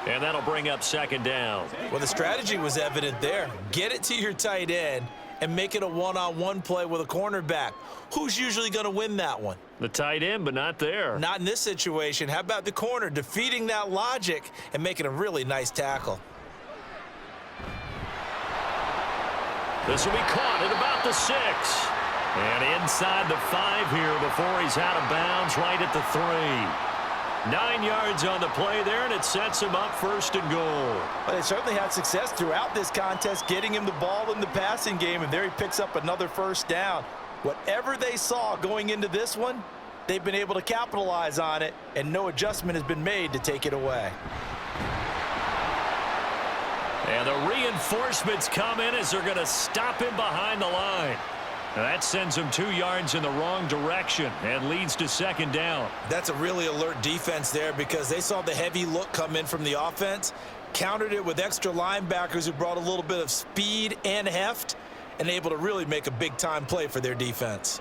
And that'll bring up 2nd down. Well, the strategy was evident there. Get it to your tight end and make it a one-on-one play with a cornerback. Who's usually going to win that one? The tight end, but not there. Not in this situation. How about the corner defeating that logic and making a really nice tackle? This will be caught at about the 6. And inside the 5 here before he's out of bounds right at the 3. 9 yards on the play there, and it sets him up 1st and goal. Well, they certainly had success throughout this contest, getting him the ball in the passing game, and there he picks up another 1st down. Whatever they saw going into this one, they've been able to capitalize on it, and no adjustment has been made to take it away. And the reinforcements come in as they're going to stop him behind the line. And that sends him 2 yards in the wrong direction and leads to 2nd down. That's a really alert defense there because they saw the heavy look come in from the offense, countered it with extra linebackers who brought a little bit of speed and heft, and able to really make a big-time play for their defense.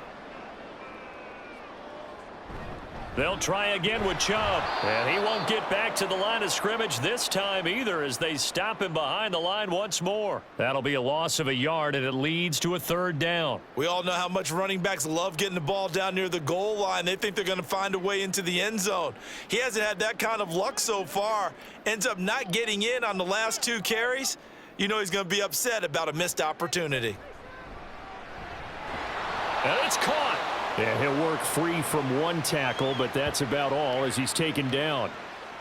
They'll try again with Chubb, and he won't get back to the line of scrimmage this time either as they stop him behind the line once more. That'll be a loss of a yard, and it leads to a 3rd down. We all know how much running backs love getting the ball down near the goal line. They think they're going to find a way into the end zone. He hasn't had that kind of luck so far. Ends up not getting in on the last 2 carries. you know he's going to be upset about a missed opportunity. And it's caught. And he'll work free from one tackle, but that's about all as he's taken down.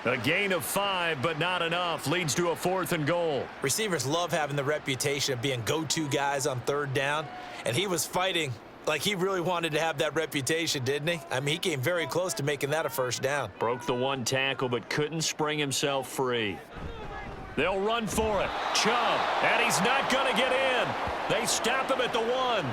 A gain of 5, but not enough. Leads to a 4th and goal. Receivers love having the reputation of being go-to guys on 3rd down, and he was fighting like he really wanted to have that reputation, didn't he? I mean, he came very close to making that a 1st down. Broke the one tackle, but couldn't spring himself free. They'll run for it. Chubb, and he's not going to get in. They stop him at the 1.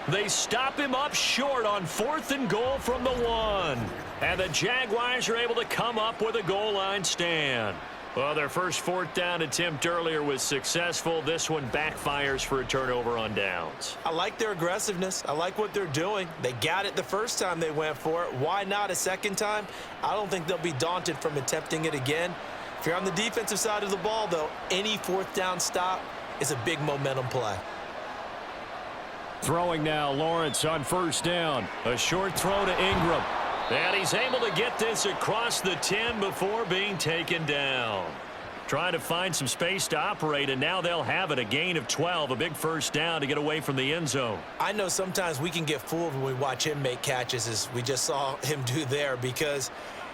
They stop him up short on 4th and goal from the 1. And the Jaguars are able to come up with a goal line stand. Well, their first 4th down attempt earlier was successful. This one backfires for a turnover on downs. I like their aggressiveness. I like what they're doing. They got it the first time they went for it. Why not a second time? I don't think they'll be daunted from attempting it again. If you're on the defensive side of the ball, though, any 4th down stop is a big momentum play. Throwing now, Lawrence on 1st down. A short throw to Ingram. And he's able to get this across the 10 before being taken down. Trying to find some space to operate, and now they'll have it. A gain of 12, a big 1st down to get away from the end zone. I know sometimes we can get fooled when we watch him make catches, as we just saw him do there, because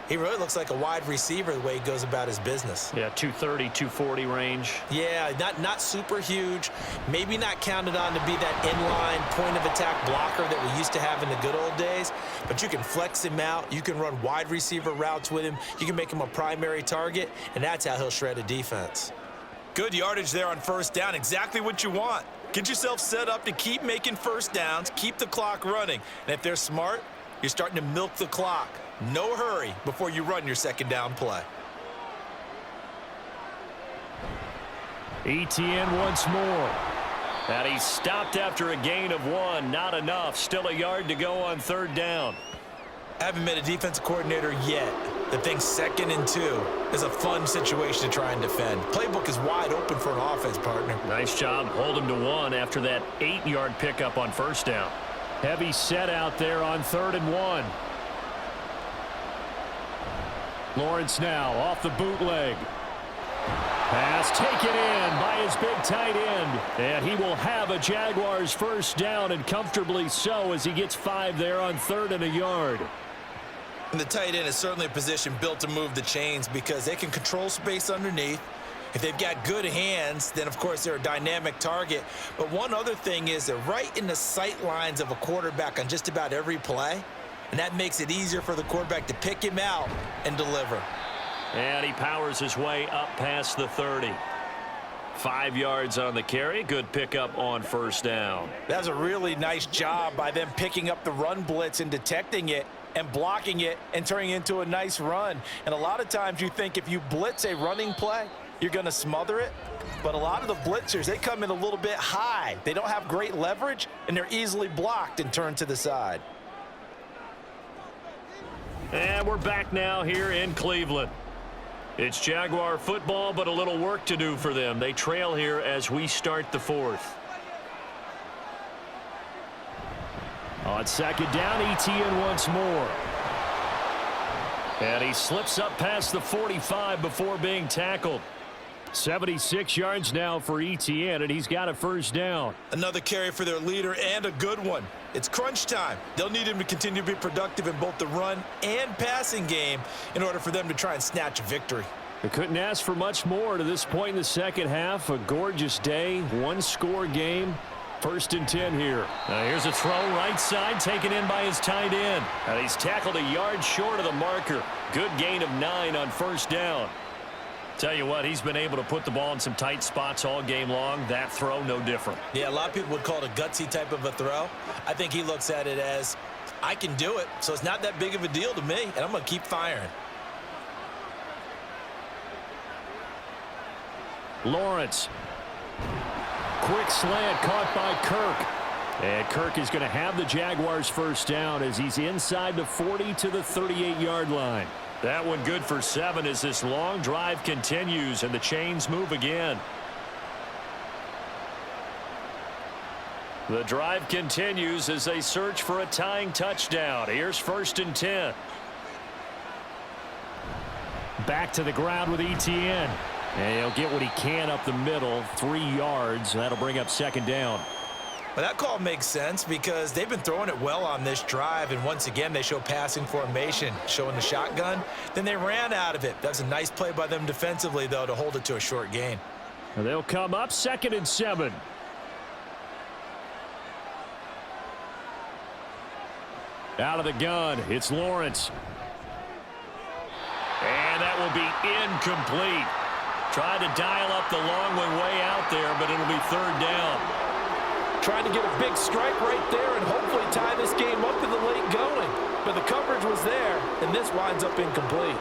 he really looks like a wide receiver the way he goes about his business. Yeah, 230, 240 range. Yeah, not super huge. Maybe not counted on to be that inline point-of-attack blocker that we used to have in the good old days. But you can flex him out. You can run wide receiver routes with him. You can make him a primary target, and that's how he'll shred a defense. Good yardage there on 1st down. Exactly what you want. Get yourself set up to keep making 1st downs, keep the clock running. And if they're smart, you're starting to milk the clock. No hurry before you run your 2nd down play. ETN once more. And he's stopped after a gain of 1. Not enough. Still a yard to go on 3rd down. I haven't met a defensive coordinator yet that thinks 2nd and 2 is a fun situation to try and defend. Playbook is wide open for an offense, partner. Nice job holding to 1 after that 8-yard pickup on 1st down. Heavy set out there on 3rd and 1. Lawrence now off the bootleg. Pass taken in by his big tight end. And he will have a Jaguars 1st down, and comfortably so, as he gets 5 there on 3rd and a yard. And the tight end is certainly a position built to move the chains because they can control space underneath. If they've got good hands, then of course they're a dynamic target. But one other thing is they're right in the sight lines of a quarterback on just about every play. And that makes it easier for the quarterback to pick him out and deliver. And he powers his way up past the 30. 5 yards on the carry. Good pickup on 1st down. That's a really nice job by them picking up the run blitz and detecting it and blocking it and turning it into a nice run. And a lot of times you think if you blitz a running play, you're going to smother it. But a lot of the blitzers, they come in a little bit high. They don't have great leverage, and they're easily blocked and turned to the side. And we're back now here in Cleveland. It's Jaguar football, but a little work to do for them. They trail here as we start the 4th. On 2nd down, ETN once more. And he slips up past the 45 before being tackled. 76 yards now for ETN, and he's got a 1st down. Another carry for their leader, and a good one. It's crunch time. They'll need him to continue to be productive in both the run and passing game in order for them to try and snatch a victory. They couldn't ask for much more to this point in the 2nd half. A gorgeous day, 1-score game. 1st and 10 here. Now here's a throw right side, taken in by his tight end. And he's tackled a yard short of the marker. Good gain of 9 on 1st down. Tell you what, he's been able to put the ball in some tight spots all game long. That throw, no different. Yeah, a lot of people would call it a gutsy type of a throw. I think he looks at it as, I can do it, so it's not that big of a deal to me, and I'm going to keep firing. Lawrence. Quick slant caught by Kirk. And Kirk is going to have the Jaguars 1st down as he's inside the 40 to the 38-yard line. That one good for 7 as this long drive continues and the chains move again. The drive continues as they search for a tying touchdown. Here's 1st and 10. Back to the ground with ETN. And he'll get what he can up the middle, 3 yards. That'll bring up second down. Well, that call makes sense because they've been throwing it well on this drive, and once again, they show passing formation, showing the shotgun. Then they ran out of it. That's a nice play by them defensively, though, to hold it to a short gain. And they'll come up 2nd and 7. Out of the gun, it's Lawrence. And that will be incomplete. Tried to dial up the long one way out there, but it'll be 3rd down. Trying to get a big strike right there and hopefully tie this game up in the late going. But the coverage was there, and this winds up incomplete.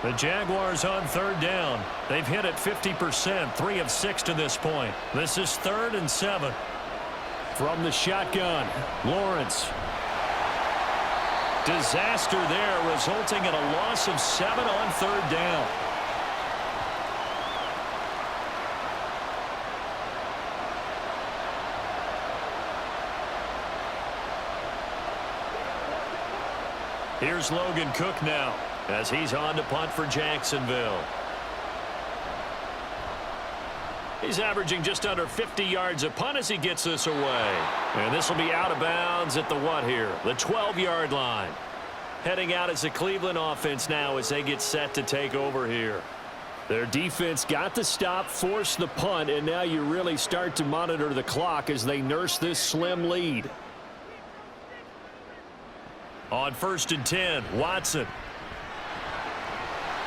The Jaguars on 3rd down. They've hit it 50%, 3 of 6 to this point. This is 3rd and 7. From the shotgun, Lawrence. Disaster there, resulting in a loss of 7 on 3rd down. Here's Logan Cook now as he's on to punt for Jacksonville. He's averaging just under 50 yards a punt as he gets this away. And this will be out of bounds at the what here? The 12-yard line. Heading out as the Cleveland offense now as they get set to take over here. Their defense got the stop, forced the punt, and now you really start to monitor the clock as they nurse this slim lead. On 1st and 10, Watson.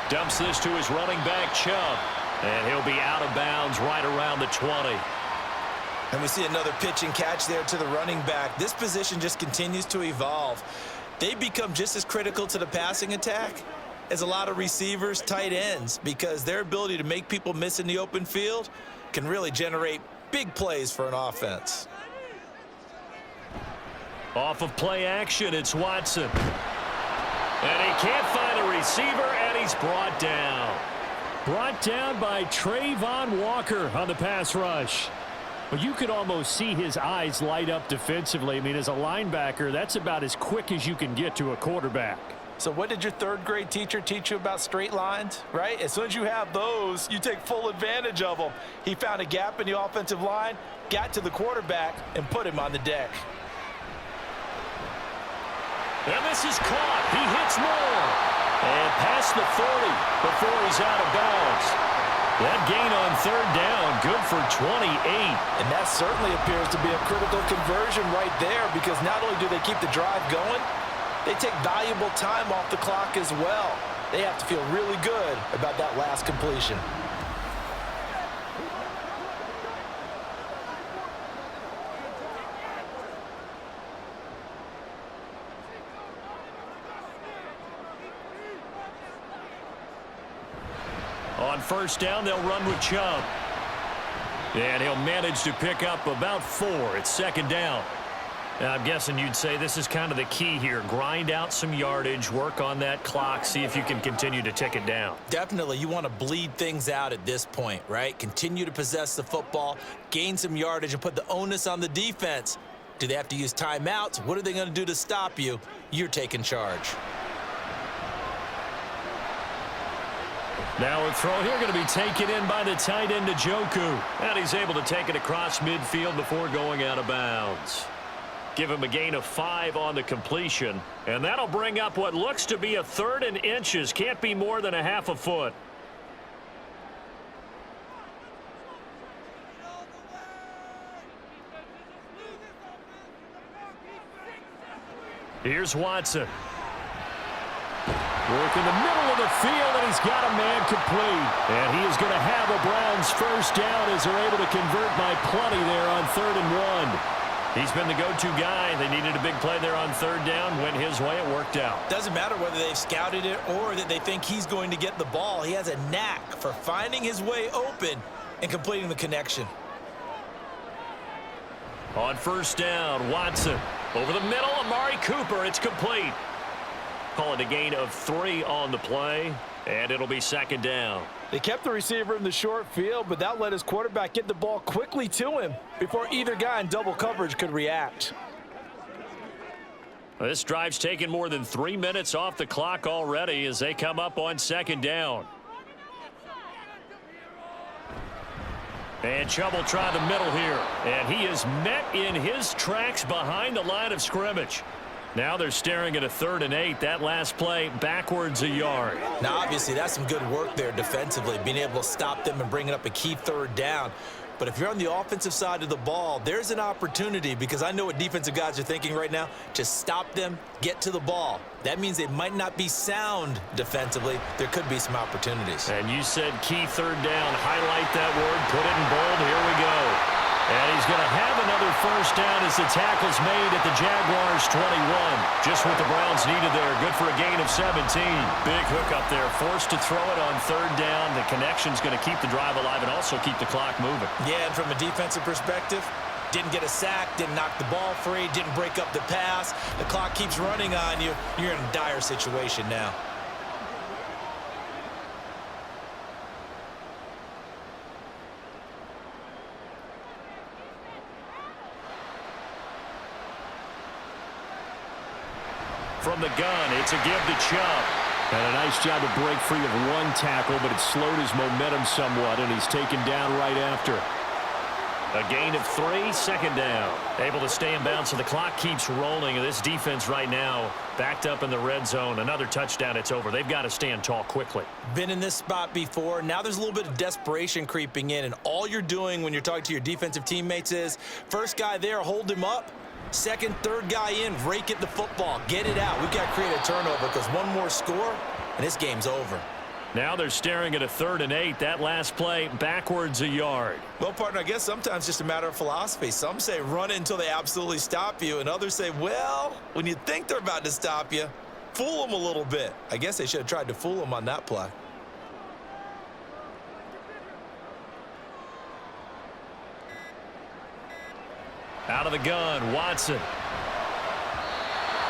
Dumps this to his running back, Chubb. And he'll be out of bounds right around the 20. And we see another pitch and catch there to the running back. This position just continues to evolve. They become just as critical to the passing attack as a lot of receivers, tight ends, because their ability to make people miss in the open field can really generate big plays for an offense. Off of play action, it's Watson. And he can't find a receiver, and he's brought down. Brought down by Trayvon Walker on the pass rush. But you could almost see his eyes light up defensively. I mean, as a linebacker, that's about as quick as you can get to a quarterback. So what did your 3rd grade teacher teach you about straight lines, right? As soon as you have those, you take full advantage of them. He found a gap in the offensive line, got to the quarterback, and put him on the deck. And this is caught. He hits more. And past the 40 before he's out of bounds. That gain on 3rd down, good for 28. And that certainly appears to be a critical conversion right there, because not only do they keep the drive going, they take valuable time off the clock as well. They have to feel really good about that last completion. On 1st down, they'll run with Chubb. And he'll manage to pick up about 4. It's 2nd down. Now, I'm guessing you'd say this is kind of the key here. Grind out some yardage, work on that clock, see if you can continue to tick it down. Definitely. You want to bleed things out at this point, right? Continue to possess the football, gain some yardage, and put the onus on the defense. Do they have to use timeouts? What are they going to do to stop you? You're taking charge. Now a throw here going to be taken in by the tight end Njoku. And he's able to take it across midfield before going out of bounds. Give him a gain of 5 on the completion. And that'll bring up what looks to be a 3rd and inches. Can't be more than a half a foot. Here's Watson. Work in the middle of the field, and he's got a man complete. And he is going to have a Browns 1st down as they're able to convert by plenty there on 3rd and 1. He's been the go-to guy. They needed a big play there on 3rd down. Went his way. It worked out. Doesn't matter whether they've scouted it or that they think he's going to get the ball. He has a knack for finding his way open and completing the connection. On 1st down, Watson. Over the middle, Amari Cooper. It's complete. Call it a gain of 3 on the play, and it'll be 2nd down. They kept the receiver in the short field, but that let his quarterback get the ball quickly to him before either guy in double coverage could react. This drive's taken more than 3 minutes off the clock already as they come up on 2nd down. And Chubb will try the middle here. And he is met in his tracks behind the line of scrimmage. Now they're staring at a 3rd and 8. That last play backwards a yard. Now, obviously, that's some good work there defensively, being able to stop them and bringing up a key 3rd down. But if you're on the offensive side of the ball, there's an opportunity, because I know what defensive guys are thinking right now. Just stop them, get to the ball. That means they might not be sound defensively. There could be some opportunities. And you said key 3rd down. Highlight that word. Put it in bold. Here we go. And he's going to have another 1st down as the tackle's made at the Jaguars 21. Just what the Browns needed there. Good for a gain of 17. Big hook up there. Forced to throw it on 3rd down. The connection's going to keep the drive alive and also keep the clock moving. Yeah, and from a defensive perspective, didn't get a sack, didn't knock the ball free, didn't break up the pass. The clock keeps running on you. You're in a dire situation now. From the gun, it's a give to Chubb. And a nice job to break free of 1 tackle, but it slowed his momentum somewhat, and he's taken down right after. A gain of 3, 2nd down. Able to stay in bounds, so the clock keeps rolling. And this defense right now backed up in the red zone. Another touchdown, it's over. They've got to stand tall quickly. Been in this spot before. Now there's a little bit of desperation creeping in, and all you're doing when you're talking to your defensive teammates is, first guy there, hold him up. 2nd, 3rd guy in, rake at the football. Get it out. We've got to create a turnover, because one more score, and this game's over. Now they're staring at a 3rd and 8. That last play backwards a yard. Well, partner, I guess sometimes just a matter of philosophy. Some say run it until they absolutely stop you, and others say, well, when you think they're about to stop you, fool them a little bit. I guess they should have tried to fool them on that play. Out of the gun, Watson.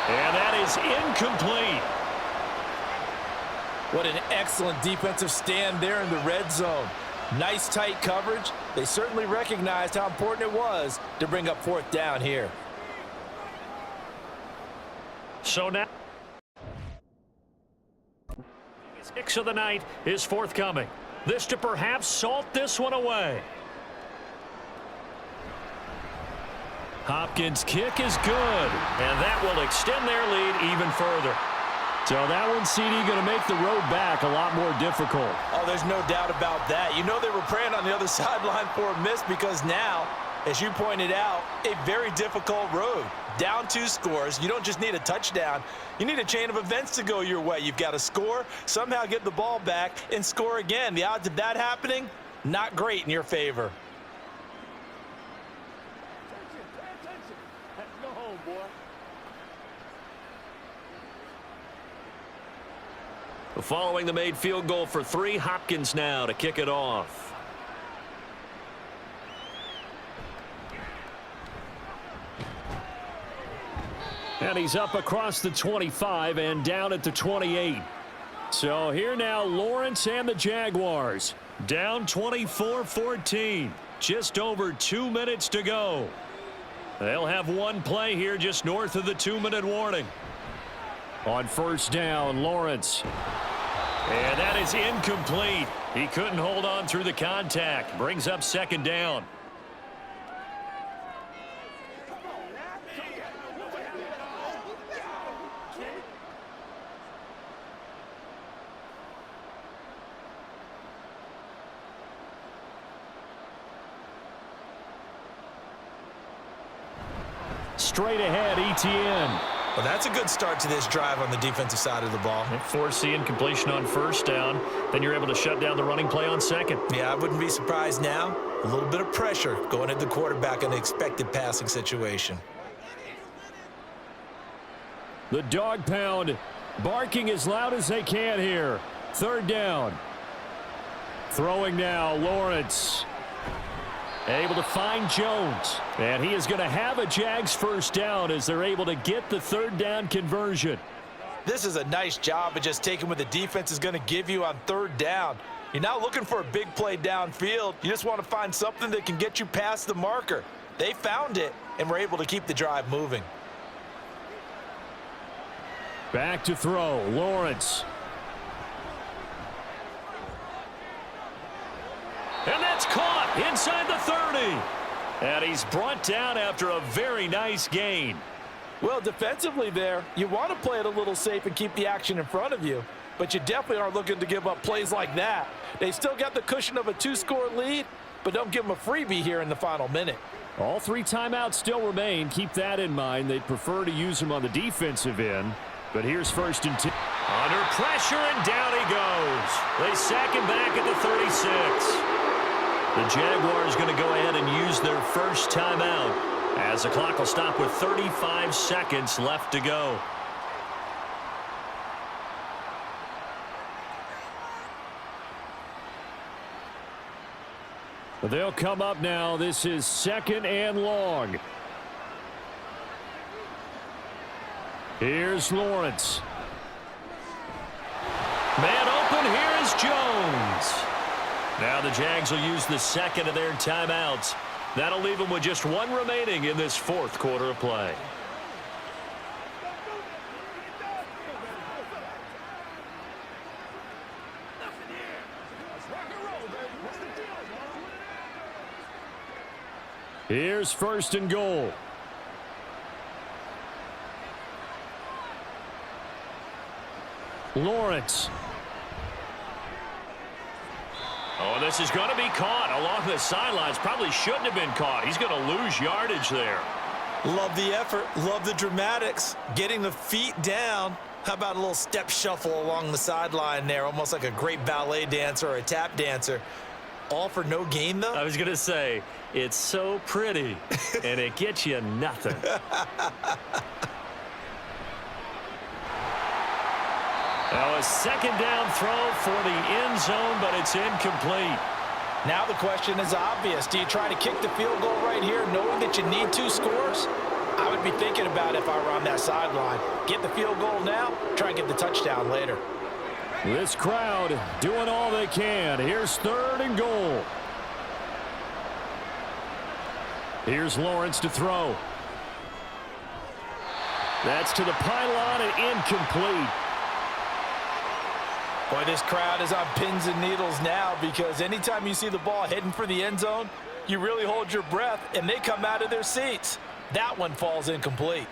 And that is incomplete. What an excellent defensive stand there in the red zone. Nice tight coverage. They certainly recognized how important it was to bring up 4th down here. So now, 6 of the night is forthcoming. This to perhaps salt this one away. Hopkins' kick is good, and that will extend their lead even further. So that one, CD, going to make the road back a lot more difficult. Oh, there's no doubt about that. You know they were praying on the other sideline for a miss, because now, as you pointed out, a very difficult road. Down 2 scores. You don't just need a touchdown. You need a chain of events to go your way. You've got to score, somehow get the ball back, and score again. The odds of that happening, not great in your favor. Following the made field goal for 3, Hopkins now to kick it off. And he's up across the 25 and down at the 28. So here now, Lawrence and the Jaguars. Down 24-14. Just over 2 minutes to go. They'll have one play here just north of the 2-minute warning. On 1st down, Lawrence. And that is incomplete. He couldn't hold on through the contact. Brings up 2nd down. Straight ahead, ETN. Well, that's a good start to this drive on the defensive side of the ball. Force the incompletion on 1st down. Then you're able to shut down the running play on 2nd. Yeah, I wouldn't be surprised now. A little bit of pressure going at the quarterback in an expected passing situation. The dog pound barking as loud as they can here. 3rd down. Throwing now, Lawrence. Able to find Jones. And he is going to have a Jags 1st down as they're able to get the 3rd down conversion. This is a nice job of just taking what the defense is going to give you on 3rd down. You're not looking for a big play downfield. You just want to find something that can get you past the marker. They found it and were able to keep the drive moving. Back to throw, Lawrence. And that's caught inside inside the 30. And he's brought down after a very nice gain. Well, defensively there, you want to play it a little safe and keep the action in front of you, but you definitely aren't looking to give up plays like that. They still got the cushion of a 2-score lead, but don't give them a freebie here in the final minute. All 3 timeouts still remain. Keep that in mind. They'd prefer to use them on the defensive end, but here's 1st and 10. Under pressure, and down he goes. They sack him back at the 36. The Jaguars going to go ahead and use their first timeout as the clock will stop with 35 seconds left to go. They'll come up now. This is 2nd and long. Here's Lawrence. Man open, here is Jones. Now the Jags will use the 2nd of their timeouts. That'll leave them with just 1 remaining in this 4th quarter of play. Here's 1st and goal. Lawrence. Oh, this is going to be caught along the sidelines. Probably shouldn't have been caught. He's going to lose yardage there. Love the effort. Love the dramatics. Getting the feet down. How about a little step shuffle along the sideline there, almost like a great ballet dancer or a tap dancer. All for no gain, though? I was going to say, it's so pretty, and it gets you nothing. Now a 2nd down throw for the end zone, but it's incomplete. Now the question is obvious. Do you try to kick the field goal right here knowing that you need 2 scores? I would be thinking about it if I were on that sideline. Get the field goal now, try and get the touchdown later. This crowd doing all they can. Here's 3rd and goal. Here's Lawrence to throw. That's to the pylon and incomplete. Boy, this crowd is on pins and needles now because anytime you see the ball heading for the end zone, you really hold your breath and they come out of their seats. That one falls incomplete.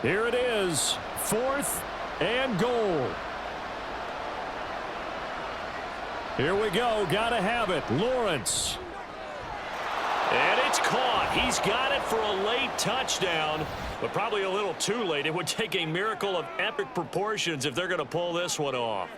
Here it is, 4th and goal. Here we go, gotta have it, Lawrence. And it's caught. He's got it for a late touchdown, but probably a little too late. It would take a miracle of epic proportions if they're going to pull this one off.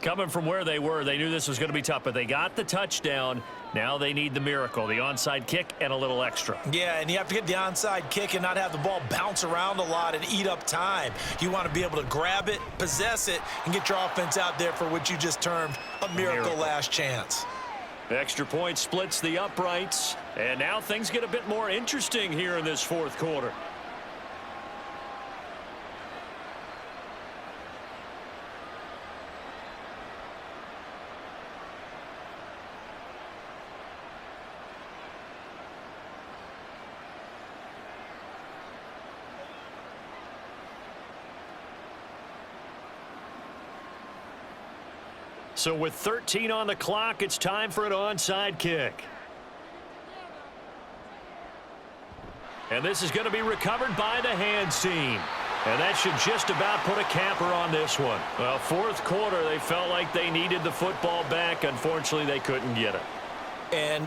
Coming from where they were, they knew this was going to be tough, but they got the touchdown. Now they need the miracle, the onside kick and a little extra. Yeah, and you have to get the onside kick and not have the ball bounce around a lot and eat up time. You want to be able to grab it, possess it, and get your offense out there for what you just termed a miracle last chance. Extra point splits the uprights, and now things get a bit more interesting here in this 4th quarter. So with 13 on the clock, it's time for an onside kick. And this is going to be recovered by the hands team. And that should just about put a capper on this one. Well, 4th quarter, they felt like they needed the football back. Unfortunately, they couldn't get it. And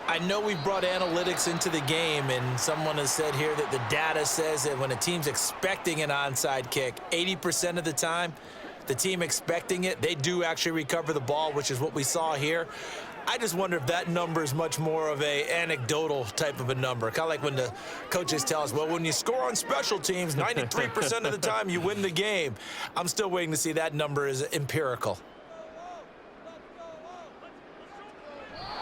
I know we brought analytics into the game, and someone has said here that the data says that when a team's expecting an onside kick, 80% of the time, the team expecting it, they do actually recover the ball, which is what we saw here. I just wonder if that number is much more of a anecdotal type of a number. Kind of like when the coaches tell us, well, when you score on special teams, 93% of the time you win the game. I'm still waiting to see that number is empirical.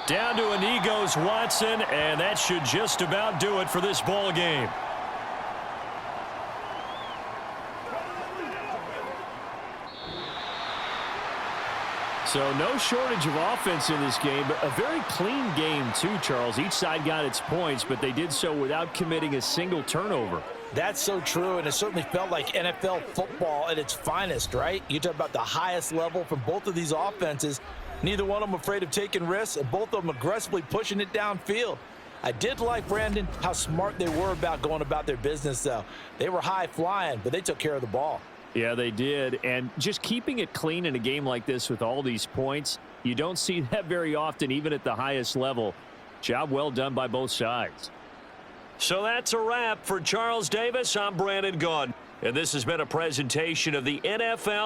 Down to a knee goes Watson, and that should just about do it for this ball game. So no shortage of offense in this game, but a very clean game too, Charles. Each side got its points, but they did so without committing a single turnover. That's so true, and it certainly felt like NFL football at its finest, right? You talk about the highest level from both of these offenses. Neither one of them afraid of taking risks, and both of them aggressively pushing it downfield. I did like, Brandon, how smart they were about going about their business, though. They were high flying, but they took care of the ball. Yeah, they did. And just keeping it clean in a game like this with all these points, you don't see that very often, even at the highest level. Job well done by both sides. So that's a wrap for Charles Davis. I'm Brandon Gaudin. And this has been a presentation of the NFL